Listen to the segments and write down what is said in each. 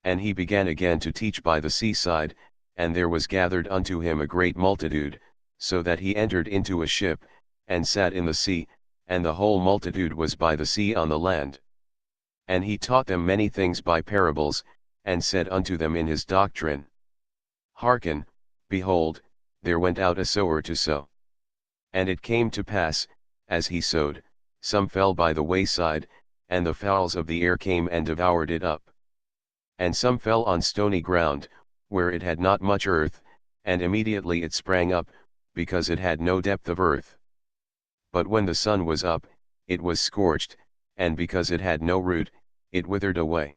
And he began again to teach by the seaside, and there was gathered unto him a great multitude, so that he entered into a ship, and sat in the sea, and the whole multitude was by the sea on the land. And he taught them many things by parables, and said unto them in his doctrine, Hearken, behold, there went out a sower to sow. And it came to pass, as he sowed, some fell by the wayside, and the fowls of the air came and devoured it up. And some fell on stony ground, where it had not much earth, and immediately it sprang up, because it had no depth of earth. But when the sun was up, it was scorched, and because it had no root, it withered away.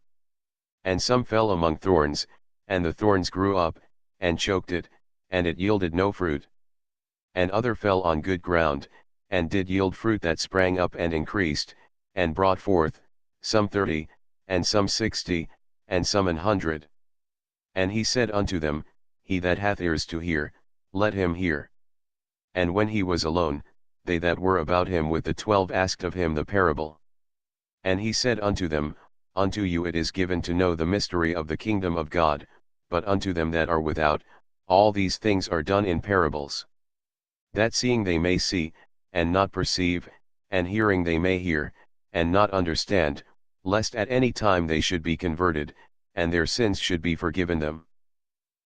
And some fell among thorns, and the thorns grew up, and choked it, and it yielded no fruit. And other fell on good ground, and did yield fruit that sprang up and increased, and brought forth, some 30, and some 60, and some 100. And he said unto them, He that hath ears to hear, let him hear. And when he was alone, they that were about him with the 12 asked of him the parable. And he said unto them, Unto you it is given to know the mystery of the kingdom of God, but unto them that are without, all these things are done in parables. That seeing they may see, and not perceive, and hearing they may hear, and not understand, lest at any time they should be converted, and their sins should be forgiven them.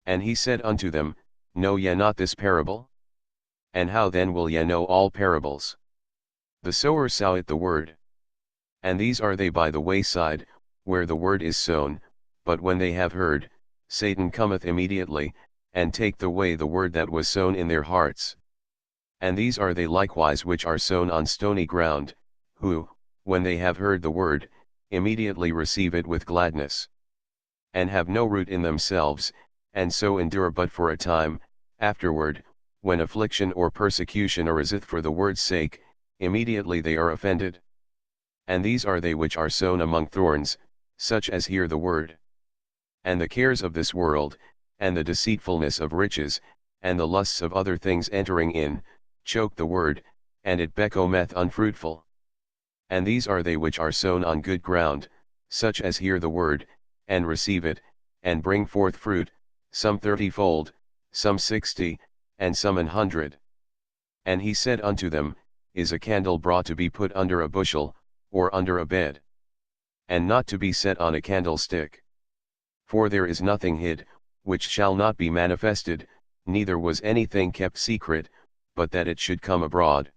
And he said unto them, Know ye not this parable? And how then will ye know all parables? The sower soweth the word. And these are they by the wayside, where the word is sown, but when they have heard, Satan cometh immediately, and taketh away the word that was sown in their hearts. And these are they likewise which are sown on stony ground, who, when they have heard the word, immediately receive it with gladness. And have no root in themselves, and so endure but for a time. Afterward, when affliction or persecution ariseth for the word's sake, immediately they are offended. And these are they which are sown among thorns, such as hear the word. And the cares of this world, and the deceitfulness of riches, and the lusts of other things entering in, choke the word, and it becometh unfruitful. And these are they which are sown on good ground, such as hear the word, and receive it, and bring forth fruit, some 30-fold, some 60, and some 100. And he said unto them, Is a candle brought to be put under a bushel, or under a bed? And not to be set on a candlestick? For there is nothing hid, which shall not be manifested, neither was anything kept secret, but that it should come abroad.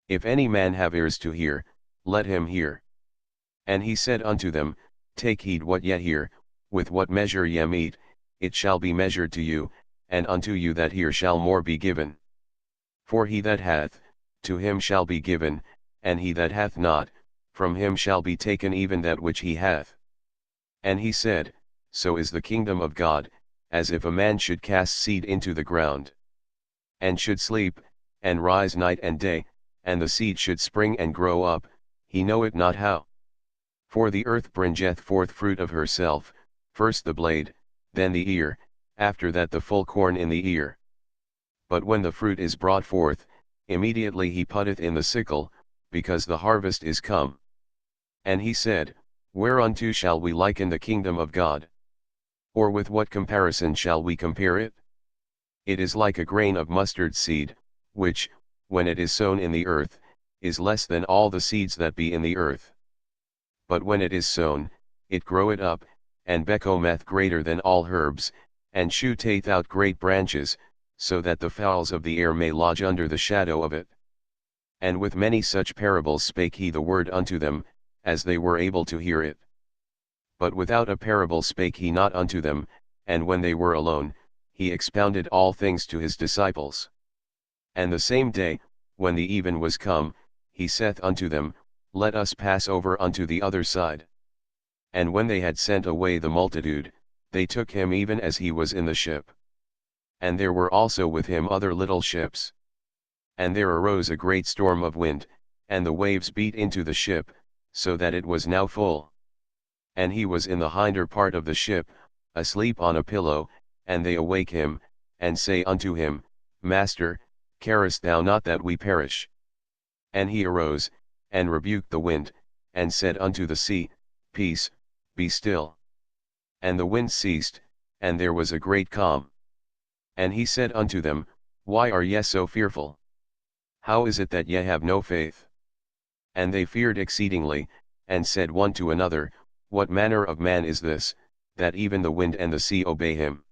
If any man have ears to hear, let him hear. And he said unto them, Take heed what ye hear, with what measure ye mete, it shall be measured to you, and unto you that hear shall more be given. For he that hath, to him shall be given, and he that hath not, from him shall be taken even that which he hath. And he said, So is the kingdom of God, as if a man should cast seed into the ground, and should sleep, and rise night and day, and the seed should spring and grow up, he knoweth not how. For the earth bringeth forth fruit of herself, first the blade, then the ear, after that the full corn in the ear. But when the fruit is brought forth, immediately he putteth in the sickle, because the harvest is come. And he said, Whereunto shall we liken the kingdom of God? Or with what comparison shall we compare it? It is like a grain of mustard seed, which, when it is sown in the earth, is less than all the seeds that be in the earth. But when it is sown, it groweth up, and becometh greater than all herbs, and shooteth out great branches, so that the fowls of the air may lodge under the shadow of it. And with many such parables spake he the word unto them, as they were able to hear it. But without a parable spake he not unto them, and when they were alone, he expounded all things to his disciples. And the same day, when the even was come, he saith unto them, Let us pass over unto the other side. And when they had sent away the multitude, they took him even as he was in the ship. And there were also with him other little ships. And there arose a great storm of wind, and the waves beat into the ship, so that it was now full. And he was in the hinder part of the ship, asleep on a pillow, and they awake him, and say unto him, Master, carest thou not that we perish? And he arose, and rebuked the wind, and said unto the sea, Peace, be still. And the wind ceased, and there was a great calm. And he said unto them, Why are ye so fearful? How is it that ye have no faith? And they feared exceedingly, and said one to another, What manner of man is this, that even the wind and the sea obey him?